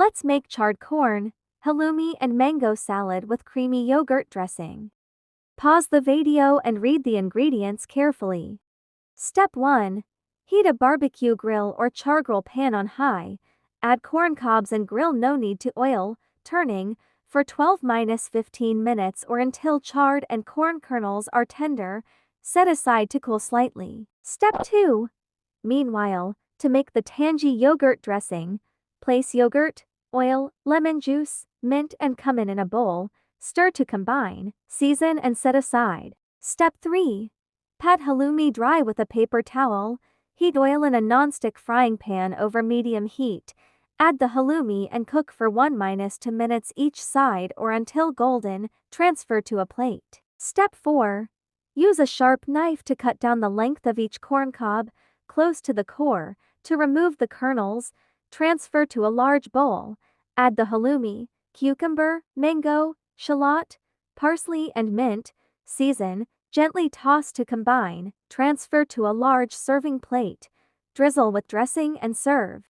Let's make charred corn, halloumi and mango salad with creamy yogurt dressing. Pause the video and read the ingredients carefully. Step 1. Heat a barbecue grill or char grill pan on high. Add corn cobs and grill, no need to oil, turning, for 12–15 minutes or until charred and corn kernels are tender. Set aside to cool slightly. Step 2. Meanwhile, to make the tangy yogurt dressing, place yogurt, oil, lemon juice, mint and cumin in a bowl, stir to combine, season and set aside. Step 3. Pat halloumi dry with a paper towel. Heat oil in a nonstick frying pan over medium heat. Add the halloumi and cook for 1–2 minutes each side or until golden. Transfer to a plate. Step 4. Use a sharp knife to cut down the length of each corn cob, close to the core, to remove the kernels. Transfer to a large bowl. Add the halloumi, cucumber, mango, shallot, parsley and mint. Season, gently toss to combine. Transfer to a large serving plate. Drizzle with dressing and serve.